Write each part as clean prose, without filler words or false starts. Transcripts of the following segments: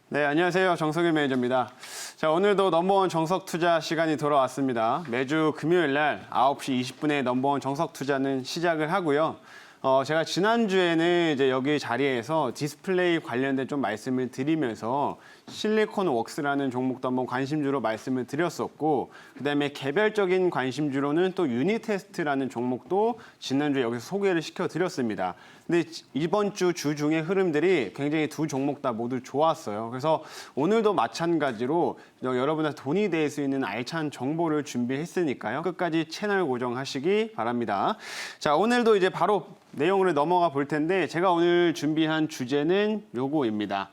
네, 안녕하세요. 정석일 매니저입니다. 자, 오늘도 넘버원 정석 투자 시간이 돌아왔습니다. 매주 금요일 날 9시 20분에 넘버원 정석 투자는 시작을 하고요. 제가 지난주에는 이제 여기 자리에서 디스플레이 관련된 좀 말씀을 드리면서 실리콘 웍스라는 종목도 한번 관심주로 말씀을 드렸었고, 그다음에 개별적인 관심주로는 또 유니 테스트라는 종목도 지난주에 여기서 소개를 시켜드렸습니다. 근데 이번 주 중의 흐름들이 굉장히 두 종목 다 모두 좋았어요. 그래서 오늘도 마찬가지로 여러분한테 돈이 될 수 있는 알찬 정보를 준비했으니까요. 끝까지 채널 고정하시기 바랍니다. 자, 오늘도 이제 바로 내용으로 넘어가 볼 텐데 제가 오늘 준비한 주제는 요거입니다.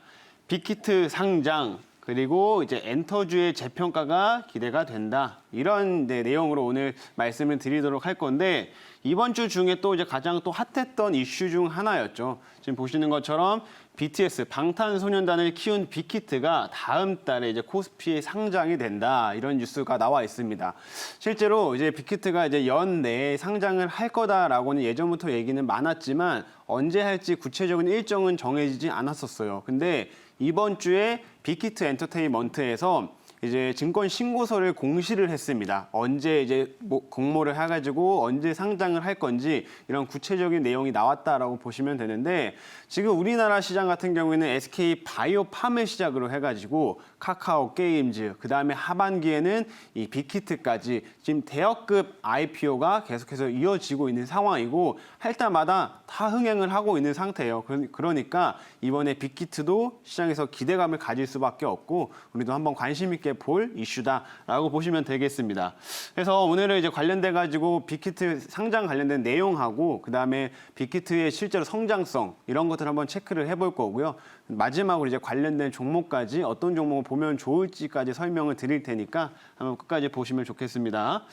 빅히트 상장, 그리고 이제 엔터주의 재평가가 기대가 된다. 이런 내용으로 오늘 말씀을 드리도록 할 건데, 이번 주 중에 또 이제 가장 또 핫했던 이슈 중 하나였죠. 지금 보시는 것처럼 BTS, 방탄소년단을 키운 빅히트가 다음 달에 이제 코스피에 상장이 된다. 이런 뉴스가 나와 있습니다. 실제로 이제 빅히트가 이제 연내에 상장을 할 거다라고는 예전부터 얘기는 많았지만 언제 할지 구체적인 일정은 정해지지 않았었어요. 근데 이번 주에 빅히트 엔터테인먼트에서 이제 증권 신고서를 공시를 했습니다. 언제 이제 공모를 해가지고 언제 상장을 할 건지 이런 구체적인 내용이 나왔다라고 보시면 되는데, 지금 우리나라 시장 같은 경우에는 SK 바이오팜을 시작으로 해가지고 카카오 게임즈, 그 다음에 하반기에는 이 빅히트까지 지금 대여급 IPO가 계속해서 이어지고 있는 상황이고 할 때마다 다 흥행을 하고 있는 상태예요. 그러니까 이번에 빅히트도 시장에서 기대감을 가질 수밖에 없고 우리도 한번 관심 있게 볼 이슈다라고 보시면 되겠습니다. 그래서 오늘은 이제 관련돼 가지고 빅히트 상장 관련된 내용하고 그다음에 빅히트의 실제로 성장성 이런 것들 한번 체크를 해볼 거고요. 마지막으로 이제 관련된 종목까지 어떤 종목을 보면 좋을지까지 설명을 드릴 테니까 한번 끝까지 보시면 좋겠습니다.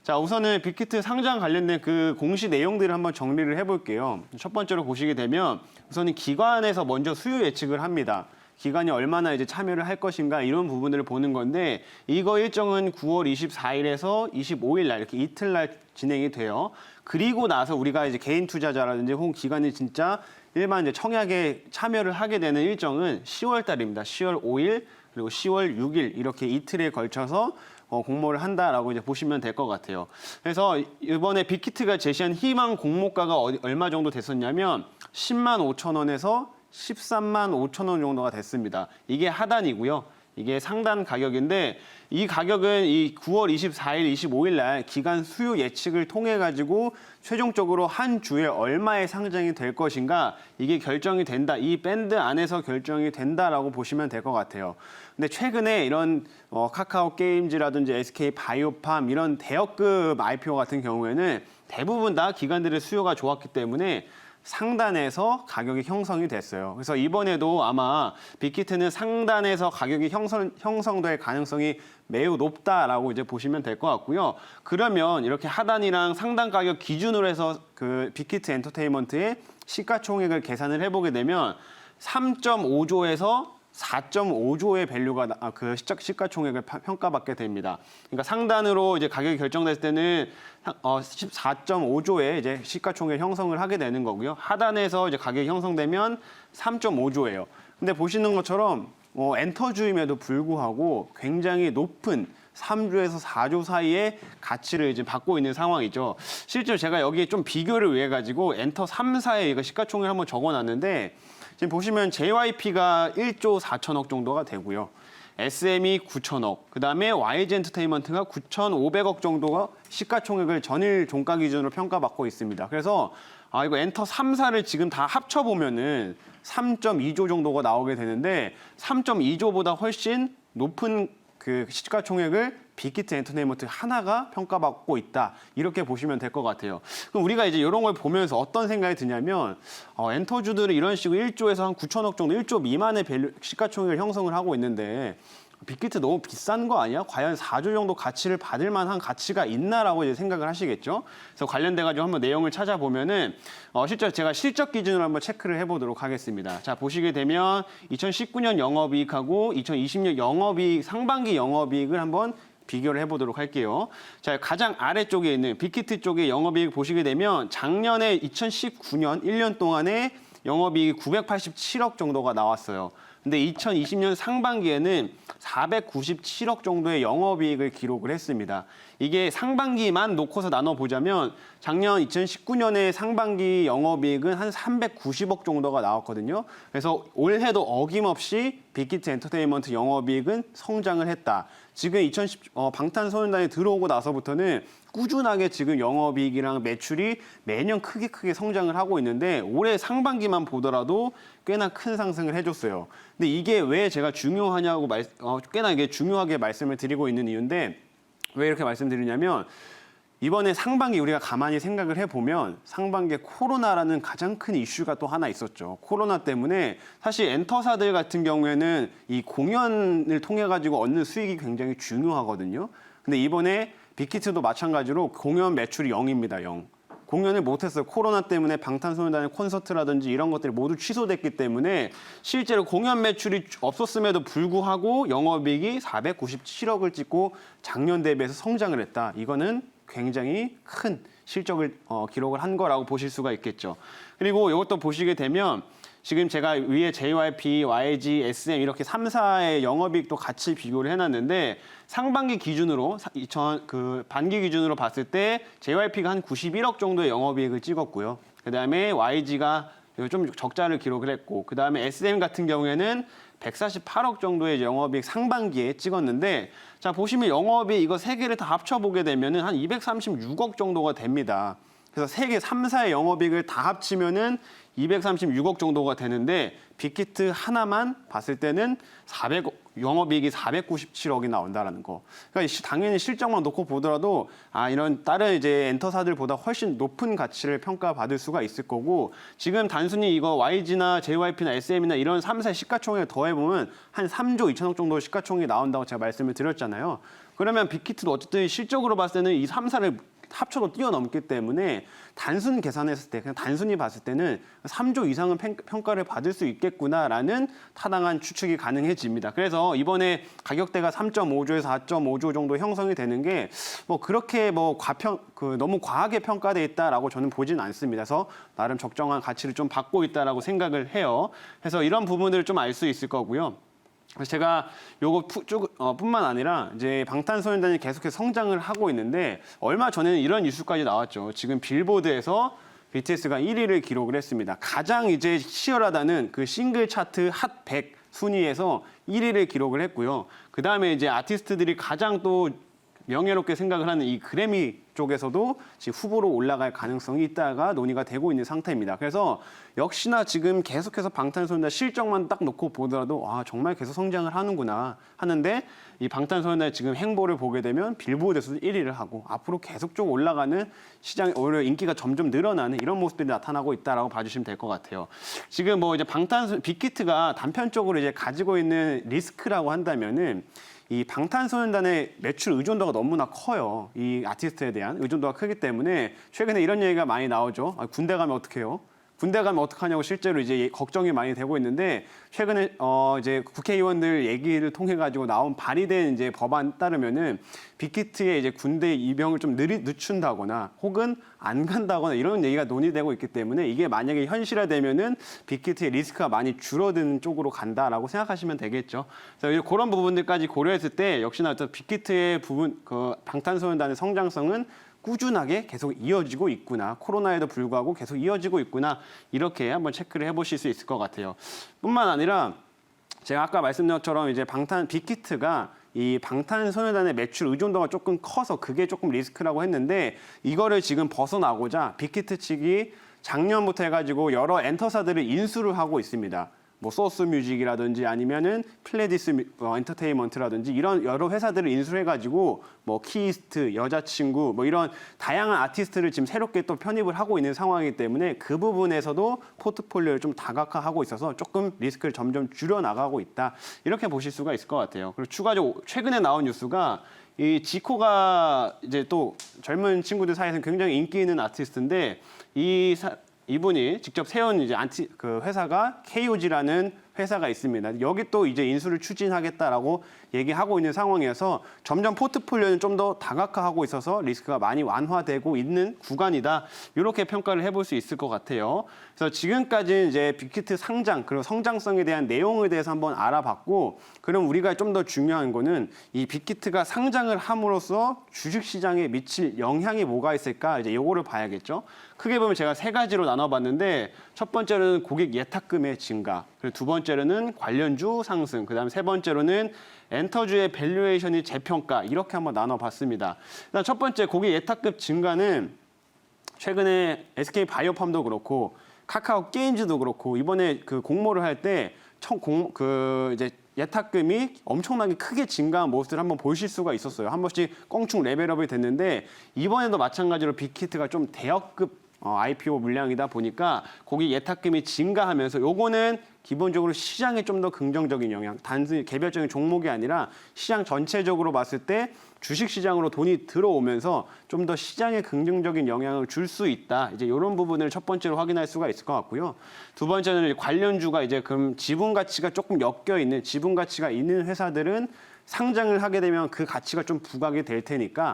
자, 우선은 빅히트 상장 관련된 그 공시 내용들을 한번 정리를 해볼게요. 첫 번째로 보시게 되면 우선은 기관에서 먼저 수요 예측을 합니다. 기관이 얼마나 이제 참여를 할 것인가 이런 부분들을 보는 건데, 이거 일정은 9월 24일에서 25일 날 이렇게 이틀날 진행이 돼요. 그리고 나서 우리가 이제 개인 투자자라든지 혹은 기관이 진짜 일반 이제 청약에 참여를 하게 되는 일정은 10월 달입니다. 10월 5일 그리고 10월 6일 이렇게 이틀에 걸쳐서 공모를 한다라고 이제 보시면 될 것 같아요. 그래서 이번에 빅히트가 제시한 희망 공모가가 얼마 정도 됐었냐면 10만 5천 원에서 13만 5천 원 정도가 됐습니다. 이게 하단이고요. 이게 상단 가격인데, 이 가격은 이 9월 24일, 25일 날 기간 수요 예측을 통해 가지고 최종적으로 한 주에 얼마의 상장이 될 것인가 이게 결정이 된다. 이 밴드 안에서 결정이 된다라고 보시면 될 것 같아요. 근데 최근에 이런 카카오 게임즈라든지 SK 바이오팜 이런 대여급 IPO 같은 경우에는 대부분 다 기관들의 수요가 좋았기 때문에 상단에서 가격이 형성이 됐어요. 그래서 이번에도 아마 빅히트는 상단에서 가격이 형성될 가능성이 매우 높다라고 이제 보시면 될 것 같고요. 그러면 이렇게 하단이랑 상단 가격 기준으로 해서 그 빅히트 엔터테인먼트의 시가총액을 계산을 해보게 되면 3.5조에서 4.5조의 밸류가 그 시가총액을 평가받게 됩니다. 그러니까 상단으로 이제 가격이 결정됐을 때는 14.5조의 이제 시가총액 형성을 하게 되는 거고요. 하단에서 이제 가격이 형성되면 3.5조예요. 근데 보시는 것처럼 엔터주임에도 불구하고 굉장히 높은 3조에서 4조 사이의 가치를 이제 받고 있는 상황이죠. 실제로 제가 여기에 좀 비교를 위해 가지고 엔터 3사의 이거 시가총액을 한번 적어놨는데, 지금 보시면 JYP가 1조 4천억 정도가 되고요. SM이 9천억, 그다음에 YG 엔터테인먼트가 9,500억 정도가 시가총액을 전일 종가 기준으로 평가받고 있습니다. 그래서 이거 엔터 3사를 지금 다 합쳐보면은 3.2조 정도가 나오게 되는데 3.2조보다 훨씬 높은 그 시가총액을 빅히트 엔터테인먼트 하나가 평가받고 있다. 이렇게 보시면 될 것 같아요. 그럼 우리가 이제 이런 걸 보면서 어떤 생각이 드냐면 엔터주들은 이런 식으로 1조에서 한 9천억 정도, 1조 미만의 시가총액을 형성을 하고 있는데 빅히트 너무 비싼 거 아니야? 과연 4조 정도 가치를 받을 만한 가치가 있나라고 이제 생각을 하시겠죠? 그래서 관련돼 가지고 한번 내용을 찾아보면은 실제 제가 실적 기준으로 한번 체크를 해보도록 하겠습니다. 자, 보시게 되면 2019년 영업이익하고 2020년 영업이익 상반기 영업이익을 한번 비교를 해보도록 할게요. 자, 가장 아래쪽에 있는 빅히트 쪽의 영업이익 보시게 되면 작년에 2019년 1년 동안에 영업이익이 987억 정도가 나왔어요. 근데 2020년 상반기에는 497억 정도의 영업이익을 기록을 했습니다. 이게 상반기만 놓고서 나눠보자면 작년 2019년에 상반기 영업이익은 한 390억 정도가 나왔거든요. 그래서 올해도 어김없이 빅히트 엔터테인먼트 영업이익은 성장을 했다. 지금 방탄소년단이 들어오고 나서부터는 꾸준하게 지금 영업이익이랑 매출이 매년 크게 성장을 하고 있는데 올해 상반기만 보더라도 꽤나 큰 상승을 해줬어요. 근데 이게 왜 제가 중요하냐고 꽤나 이게 중요하게 말씀을 드리고 있는 이유인데 왜 이렇게 말씀드리냐면 이번에 상반기 우리가 가만히 생각을 해보면 상반기에 코로나라는 가장 큰 이슈가 또 하나 있었죠. 코로나 때문에 사실 엔터사들 같은 경우에는 이 공연을 통해 가지고 얻는 수익이 굉장히 중요하거든요. 근데 이번에 빅히트도 마찬가지로 공연 매출이 0입니다. 0. 공연을 못했어요. 코로나 때문에 방탄소년단의 콘서트라든지 이런 것들이 모두 취소됐기 때문에 실제로 공연 매출이 없었음에도 불구하고 영업이익이 497억을 찍고 작년 대비해서 성장을 했다. 이거는 굉장히 큰 실적을 기록을 한 거라고 보실 수가 있겠죠. 그리고 이것도 보시게 되면 지금 제가 위에 JYP, YG, SM 이렇게 3사의 영업이익도 같이 비교를 해놨는데 상반기 기준으로 반기 기준으로 봤을 때 JYP가 한 91억 정도의 영업이익을 찍었고요. 그다음에 YG가 좀 적자를 기록을 했고 그다음에 SM 같은 경우에는 148억 정도의 영업이익 상반기에 찍었는데 자 보시면 영업이익 이거 세 개를 다 합쳐보게 되면은 한 236억 정도가 됩니다. 그래서 세 개 3사의 영업이익을 다 합치면은 236억 정도가 되는데 빅히트 하나만 봤을 때는 영업이익이 497억이 나온다라는 거. 그러니까 당연히 실적만 놓고 보더라도 이런 다른 이제 엔터사들보다 훨씬 높은 가치를 평가받을 수가 있을 거고 지금 단순히 이거 YG나 JYP나 SM이나 이런 3사의 시가총액을 더해보면 한 3조 2천억 정도 시가총액이 나온다고 제가 말씀을 드렸잖아요. 그러면 빅히트도 어쨌든 실적으로 봤을 때는 이 3사를 합쳐도 뛰어넘기 때문에 단순 계산했을 때 그냥 단순히 봤을 때는 3조 이상은 평가를 받을 수 있겠구나라는 타당한 추측이 가능해집니다. 그래서 이번에 가격대가 3.5조에서 4.5조 정도 형성이 되는 게 뭐 그렇게 너무 과하게 평가돼 있다라고 저는 보진 않습니다. 그래서 나름 적정한 가치를 좀 받고 있다라고 생각을 해요. 그래서 이런 부분들을 좀 알 수 있을 거고요. 그래서 제가 요거 뿐만 아니라 이제 방탄소년단이 계속해서 성장을 하고 있는데 얼마 전에는 이런 뉴스까지 나왔죠. 지금 빌보드에서 BTS가 1위를 기록을 했습니다. 가장 이제 치열하다는 그 싱글 차트 핫 100 순위에서 1위를 기록을 했고요. 그 다음에 이제 아티스트들이 가장 또 명예롭게 생각을 하는 이 그래미 쪽에서도 지금 후보로 올라갈 가능성이 있다가 논의가 되고 있는 상태입니다. 그래서 역시나 지금 계속해서 방탄소년단 실적만 딱 놓고 보더라도 정말 계속 성장을 하는구나 하는데 이 방탄소년단의 지금 행보를 보게 되면 빌보드에서도 1위를 하고 앞으로 계속 쭉 올라가는 시장에 오히려 인기가 점점 늘어나는 이런 모습들이 나타나고 있다라고 봐주시면 될 것 같아요. 지금 뭐 이제 빅히트가 단편적으로 이제 가지고 있는 리스크라고 한다면은 이 방탄소년단의 매출 의존도가 너무나 커요. 이 아티스트에 대한 의존도가 크기 때문에 최근에 이런 얘기가 많이 나오죠. 군대 가면 어떡해요? 군대 가면 어떡하냐고 실제로 이제 걱정이 많이 되고 있는데 최근에 이제 국회의원들 얘기를 통해 가지고 나온 발의된 이제 법안 따르면은 빅히트의 이제 군대 입영을 좀 늦춘다거나 혹은 안 간다거나 이런 얘기가 논의되고 있기 때문에 이게 만약에 현실화되면은 빅히트의 리스크가 많이 줄어드는 쪽으로 간다라고 생각하시면 되겠죠. 그래서 그런 부분들까지 고려했을 때 역시나 또 빅히트의 부분 방탄소년단의 성장성은 꾸준하게 계속 이어지고 있구나. 코로나에도 불구하고 계속 이어지고 있구나. 이렇게 한번 체크를 해보실 수 있을 것 같아요. 뿐만 아니라 제가 아까 말씀드린 것처럼 이제 빅히트가 이 방탄소년단의 매출 의존도가 조금 커서 그게 조금 리스크라고 했는데 이거를 지금 벗어나고자 빅히트 측이 작년부터 해가지고 여러 엔터사들을 인수를 하고 있습니다. 뭐 소스뮤직이라든지 아니면은 플레디스 엔터테인먼트라든지 이런 여러 회사들을 인수해가지고 뭐 키이스트, 여자친구 뭐 이런 다양한 아티스트를 지금 새롭게 또 편입을 하고 있는 상황이기 때문에 그 부분에서도 포트폴리오를 좀 다각화하고 있어서 조금 리스크를 점점 줄여나가고 있다. 이렇게 보실 수가 있을 것 같아요. 그리고 추가적으로 최근에 나온 뉴스가 이 지코가 이제 또 젊은 친구들 사이에서는 굉장히 인기 있는 아티스트인데 이분이 직접 세운 이제 회사가 KOG라는 회사가 있습니다. 여기 또 이제 인수를 추진하겠다라고 얘기하고 있는 상황이어서 점점 포트폴리오는 좀 더 다각화하고 있어서 리스크가 많이 완화되고 있는 구간이다. 이렇게 평가를 해볼 수 있을 것 같아요. 그래서 지금까지 이제 빅히트 상장 그리고 성장성에 대한 내용에 대해서 한번 알아봤고, 그럼 우리가 좀 더 중요한 거는 이 빅히트가 상장을 함으로써 주식시장에 미칠 영향이 뭐가 있을까, 이제 요거를 봐야겠죠. 크게 보면 제가 세 가지로 나눠봤는데, 첫 번째로는 고객 예탁금의 증가, 그리고 두 번째로는 관련주 상승, 그다음에 세 번째로는 엔터주의 밸류에이션이 재평가, 이렇게 한번 나눠봤습니다. 일단 첫 번째 고객 예탁금 증가는 최근에 SK바이오팜도 그렇고 카카오 게임즈도 그렇고 이번에 그 공모를 할 때 이제 예탁금이 엄청나게 크게 증가한 모습을 한번 보실 수가 있었어요. 한 번씩 껑충 레벨업이 됐는데, 이번에도 마찬가지로 빅히트가 좀 대역급 IPO 물량이다 보니까 고객 예탁금이 증가하면서 요거는 기본적으로 시장에 좀 더 긍정적인 영향, 단순히 개별적인 종목이 아니라 시장 전체적으로 봤을 때 주식시장으로 돈이 들어오면서 좀 더 시장에 긍정적인 영향을 줄 수 있다. 이제 이런 부분을 첫 번째로 확인할 수가 있을 것 같고요. 두 번째는 관련주가 이제 그럼 지분 가치가 조금 엮여 있는, 지분 가치가 있는 회사들은 상장을 하게 되면 그 가치가 좀 부각이 될 테니까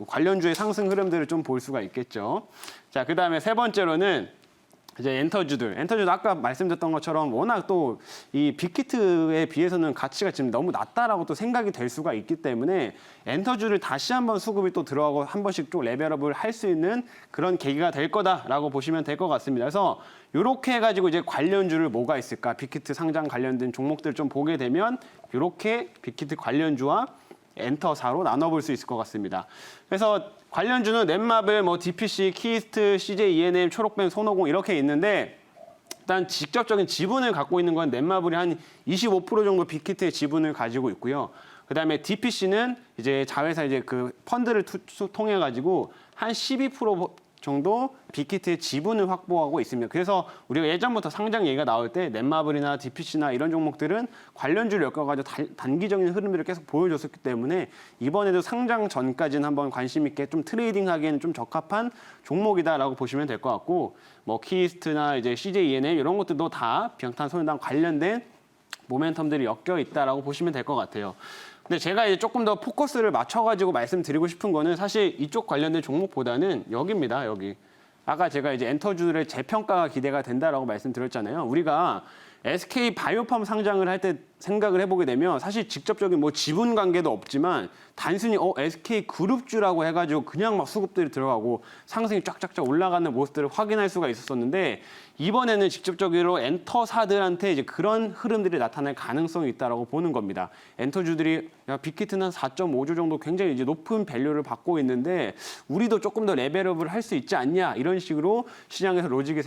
관련주의 상승 흐름들을 좀 볼 수가 있겠죠. 자, 그다음에 세 번째로는 이제 엔터주도 아까 말씀드렸던 것처럼 워낙 또 이 빅히트에 비해서는 가치가 지금 너무 낮다라고 또 생각이 될 수가 있기 때문에 엔터주를 다시 한번 수급이 또 들어가고 한 번씩 좀 레벨업을 할 수 있는 그런 계기가 될 거다라고 보시면 될 것 같습니다. 그래서 이렇게 해가지고 이제 관련주를 뭐가 있을까, 빅히트 상장 관련된 종목들 좀 보게 되면 이렇게 빅히트 관련주와 엔터사로 나눠볼 수 있을 것 같습니다. 그래서 관련주는 넷마블, DPC, 키스트, CJ ENM, 초록뱀, 손오공 이렇게 있는데, 일단 직접적인 지분을 갖고 있는 건 넷마블이 한 25% 정도 빅히트의 지분을 가지고 있고요. 그다음에 DPC는 이제 자회사 이제 그 펀드를 통해 가지고 한 12% 정도 빅히트의 지분을 확보하고 있습니다. 그래서 우리가 예전부터 상장 얘기가 나올 때 넷마블이나 DPC나 이런 종목들은 관련주를 엮어가지고 단기적인 흐름들을 계속 보여줬었기 때문에 이번에도 상장 전까지는 한번 관심 있게 좀 트레이딩하기에는 좀 적합한 종목이다라고 보시면 될 것 같고, 키스트나 이제 CJ ENM 이런 것들도 다 방탄소년단 관련된 모멘텀들이 엮여 있다라고 보시면 될 것 같아요. 근데 제가 이제 조금 더 포커스를 맞춰가지고 말씀드리고 싶은 거는 사실 이쪽 관련된 종목보다는 여기입니다, 여기. 아까 제가 이제 엔터주들의 재평가가 기대가 된다라고 말씀드렸잖아요. 우리가 SK 바이오팜 상장을 할 때 생각을 해보게 되면 사실 직접적인 지분 관계도 없지만 단순히 SK 그룹주라고 해가지고 그냥 막 수급들이 들어가고 상승이 쫙쫙쫙 올라가는 모습들을 확인할 수가 있었었는데, 이번에는 직접적으로 엔터사들한테 이제 그런 흐름들이 나타날 가능성이 있다라고 보는 겁니다. 엔터주들이 빅히트는 4.5조 정도 굉장히 이제 높은 밸류를 받고 있는데 우리도 조금 더 레벨업을 할 수 있지 않냐, 이런 식으로 시장에서 로직이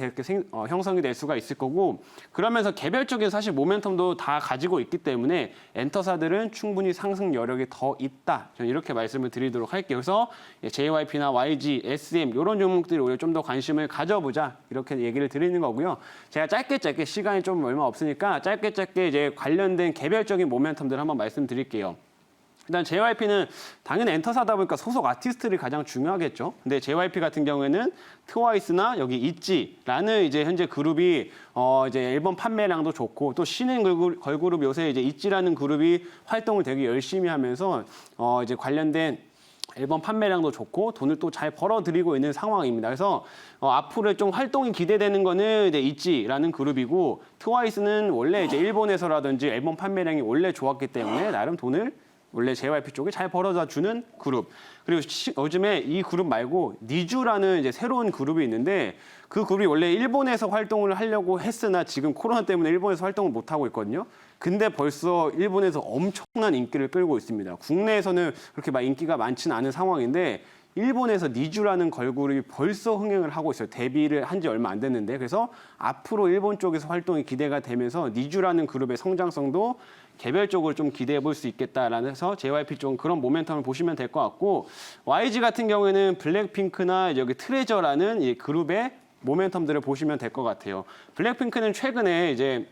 형성이 될 수가 있을 거고, 그러면서 개별적인 사실 모멘텀도 다 가지고 있기 때문에 엔터사들은 충분히 상승 여력이 더 있다. 저는 이렇게 말씀을 드리도록 할게요. 그래서 JYP나 YG, SM 이런 종목들이 오히려 좀 더 관심을 가져보자, 이렇게 얘기를 드리는 거고요. 제가 짧게 시간이 좀 얼마 없으니까 짧게 이제 관련된 개별적인 모멘텀들 한번 말씀드릴게요. 일단 JYP는 당연히 엔터사다 보니까 소속 아티스트들이 가장 중요하겠죠. 근데 JYP 같은 경우에는 트와이스나 여기 있지라는 이제 현재 그룹이 이제 앨범 판매량도 좋고, 또 신인 걸그룹 요새 이제 있지라는 그룹이 활동을 되게 열심히 하면서 이제 관련된 앨범 판매량도 좋고 돈을 또 잘 벌어들이고 있는 상황입니다. 그래서 앞으로 좀 활동이 기대되는 거는 이제 있지라는 그룹이고, 트와이스는 원래 이제 일본에서라든지 앨범 판매량이 원래 좋았기 때문에 나름 돈을 원래 JYP 쪽에 잘 벌어다 주는 그룹. 그리고 요즘에 이 그룹 말고 니쥬라는 이제 새로운 그룹이 있는데, 그 그룹이 원래 일본에서 활동을 하려고 했으나 지금 코로나 때문에 일본에서 활동을 못 하고 있거든요. 근데 벌써 일본에서 엄청난 인기를 끌고 있습니다. 국내에서는 그렇게 막 인기가 많지는 않은 상황인데 일본에서 니쥬라는 걸그룹이 벌써 흥행을 하고 있어요. 데뷔를 한 지 얼마 안 됐는데. 그래서 앞으로 일본 쪽에서 활동이 기대가 되면서 니쥬라는 그룹의 성장성도 개별적으로 좀 기대해 볼 수 있겠다라는 해서 JYP 쪽 그런 모멘텀을 보시면 될 것 같고, YG 같은 경우에는 블랙핑크나 여기 트레저라는 이 그룹의 모멘텀들을 보시면 될 것 같아요. 블랙핑크는 최근에 이제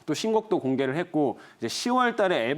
또 신곡도 공개를 했고, 이제 10월 달에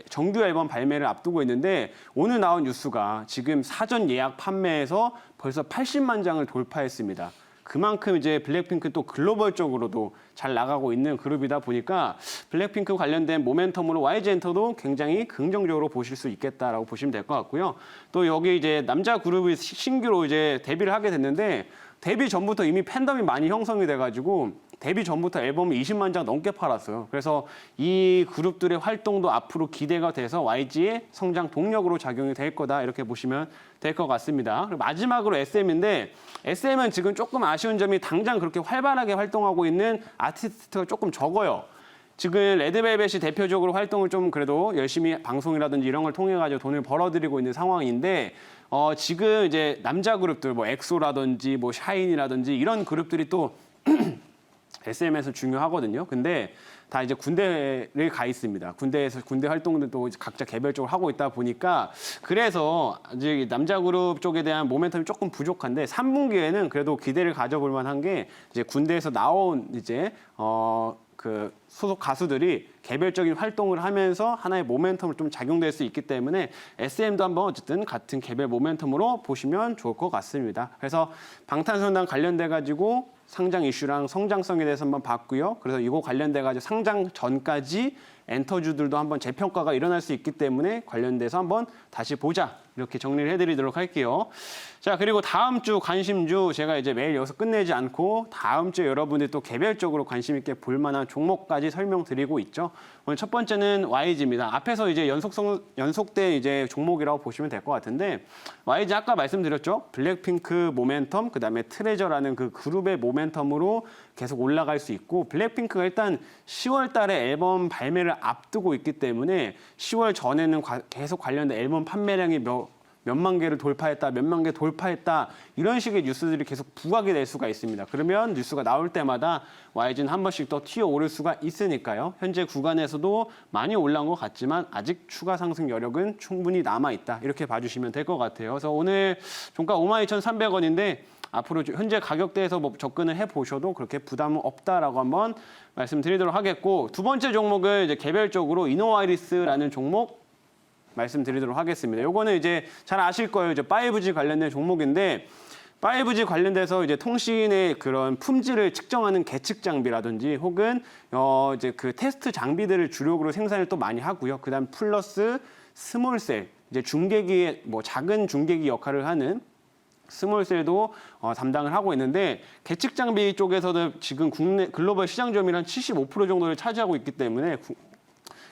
정규 앨범 발매를 앞두고 있는데, 오늘 나온 뉴스가 지금 사전 예약 판매에서 벌써 80만 장을 돌파했습니다. 그만큼 이제 블랙핑크 또 글로벌적으로도 잘 나가고 있는 그룹이다 보니까 블랙핑크 관련된 모멘텀으로 YG엔터도 굉장히 긍정적으로 보실 수 있겠다라고 보시면 될 것 같고요. 또 여기 이제 남자 그룹이 신규로 이제 데뷔를 하게 됐는데 데뷔 전부터 이미 팬덤이 많이 형성이 돼가지고 데뷔 전부터 앨범을 20만 장 넘게 팔았어요. 그래서 이 그룹들의 활동도 앞으로 기대가 돼서 YG의 성장 동력으로 작용이 될 거다 이렇게 보시면 될 것 같습니다. 그리고 마지막으로 SM인데 SM은 지금 조금 아쉬운 점이 당장 그렇게 활발하게 활동하고 있는 아티스트가 조금 적어요. 지금 레드벨벳이 대표적으로 활동을 좀 그래도 열심히 방송이라든지 이런 걸 통해 가지고 돈을 벌어들이고 있는 상황인데 지금 이제 남자 그룹들 뭐 엑소라든지 뭐 샤인이라든지 이런 그룹들이 또 SM에서 중요하거든요. 근데 다 이제 군대를 가 있습니다. 군대에서 군대 활동들도 각자 개별적으로 하고 있다 보니까 그래서 이제 남자 그룹 쪽에 대한 모멘텀이 조금 부족한데 3분기에는 그래도 기대를 가져볼 만한 게 이제 군대에서 나온 이제 그 소속 가수들이 개별적인 활동을 하면서 하나의 모멘텀으로 좀 작용될 수 있기 때문에 SM도 한번 어쨌든 같은 개별 모멘텀으로 보시면 좋을 것 같습니다. 그래서 방탄소년단 관련돼 가지고 상장 이슈랑 성장성에 대해서 한번 봤고요. 그래서 이거 관련돼 가지고 상장 전까지 엔터주들도 한번 재평가가 일어날 수 있기 때문에 관련돼서 한번 다시 보자. 이렇게 정리를 해드리도록 할게요. 자, 그리고 다음 주 관심주 제가 이제 매일 여기서 끝내지 않고 다음 주에 여러분들이 또 개별적으로 관심 있게 볼 만한 종목까지 설명드리고 있죠. 오늘 첫 번째는 YG입니다. 앞에서 이제 연속된 이제 종목이라고 보시면 될 것 같은데 YG 아까 말씀드렸죠. 블랙핑크 모멘텀, 그다음에 트레저라는 그 그룹의 모멘텀으로 계속 올라갈 수 있고 블랙핑크가 일단 10월 달에 앨범 발매를 앞두고 있기 때문에 10월 전에는 계속 관련된 앨범 판매량이 몇만 개를 돌파했다, 몇만 개 돌파했다 이런 식의 뉴스들이 계속 부각이 될 수가 있습니다. 그러면 뉴스가 나올 때마다 YG는 한 번씩 더 튀어오를 수가 있으니까요. 현재 구간에서도 많이 올라온 것 같지만 아직 추가 상승 여력은 충분히 남아있다. 이렇게 봐주시면 될 것 같아요. 그래서 오늘 종가 52,300원인데 앞으로 현재 가격대에서 뭐 접근을 해보셔도 그렇게 부담은 없다라고 한번 말씀드리도록 하겠고 두 번째 종목을 이제 개별적으로 이노와이리스라는 종목 말씀드리도록 하겠습니다. 요거는 이제 잘 아실 거예요. 이제 5G 관련된 종목인데 5G 관련돼서 이제 통신의 그런 품질을 측정하는 계측 장비라든지 혹은 이제 그 테스트 장비들을 주력으로 생산을 또 많이 하고요. 그다음 플러스 스몰셀 이제 중계기의 뭐 작은 중계기 역할을 하는 스몰셀도 담당을 하고 있는데 계측 장비 쪽에서도 지금 국내 글로벌 시장 점유율 한 75% 정도를 차지하고 있기 때문에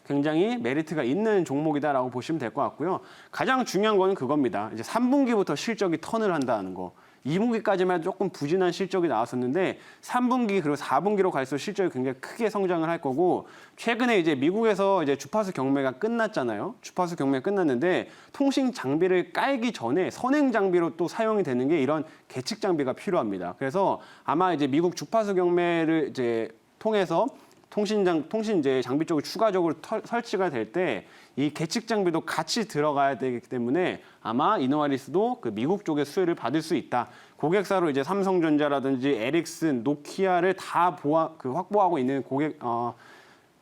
굉장히 메리트가 있는 종목이다라고 보시면 될 것 같고요. 가장 중요한 거는 그겁니다. 이제 3분기부터 실적이 턴을 한다는 거. 2분기까지만 조금 부진한 실적이 나왔었는데 3분기 그리고 4분기로 갈수록 실적이 굉장히 크게 성장을 할 거고 최근에 이제 미국에서 이제 주파수 경매가 끝났잖아요. 주파수 경매 끝났는데 통신 장비를 깔기 전에 선행 장비로 또 사용이 되는 게 이런 계측 장비가 필요합니다. 그래서 아마 이제 미국 주파수 경매를 이제 통해서 통신 이제 장비 쪽을 추가적으로 설치가 될 때 이 계측 장비도 같이 들어가야 되기 때문에 아마 이노와리스도 그 미국 쪽의 수혜를 받을 수 있다. 고객사로 이제 삼성전자라든지 에릭슨, 노키아를 다 확보하고 있는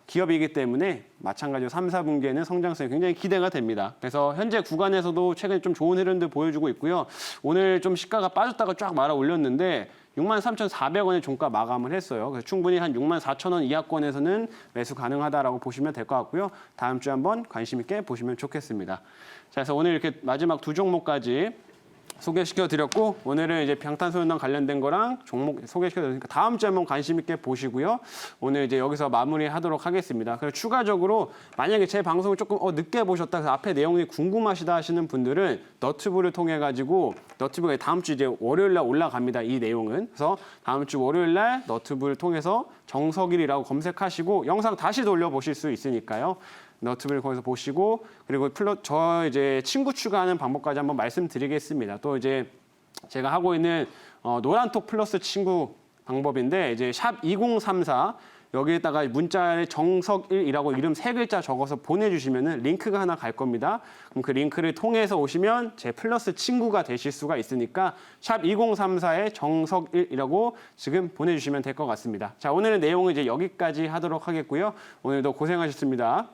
기업이기 때문에 마찬가지로 3, 4분기에는 성장성이 굉장히 기대가 됩니다. 그래서 현재 구간에서도 최근에 좀 좋은 흐름들 보여주고 있고요. 오늘 좀 시가가 빠졌다가 쫙 말아 올렸는데 63,400원에 종가 마감을 했어요. 그래서 충분히 한 64,000원 이하권에서는 매수 가능하다라고 보시면 될 것 같고요. 다음 주에 한번 관심 있게 보시면 좋겠습니다. 자, 그래서 오늘 이렇게 마지막 두 종목까지 소개시켜드렸고 오늘은 이제 방탄소년단 관련된 거랑 종목 소개시켜드리니까 다음 주에 한번 관심 있게 보시고요. 오늘 이제 여기서 마무리하도록 하겠습니다. 그리고 추가적으로 만약에 제 방송을 조금 늦게 보셨다 그래서 앞에 내용이 궁금하시다 하시는 분들은 너튜브를 통해 가지고 너튜브가 다음 주 이제 월요일 날 올라갑니다. 이 내용은. 그래서 다음 주 월요일 날 너튜브를 통해서 정석일이라고 검색하시고 영상 다시 돌려보실 수 있으니까요. 너튜브를 거기서 보시고 그리고 저 이제 친구 추가하는 방법까지 한번 말씀드리겠습니다. 또 이제 제가 하고 있는 노란톡 플러스 친구 방법인데 이제 샵 2034 여기에다가 문자에 정석일이라고 이름 3글자 적어서 보내주시면은 링크가 하나 갈 겁니다. 그럼 그 링크를 통해서 오시면 제 플러스 친구가 되실 수가 있으니까 샵 2034에 정석일이라고 지금 보내주시면 될 것 같습니다. 자, 오늘은 내용은 이제 여기까지 하도록 하겠고요. 오늘도 고생하셨습니다.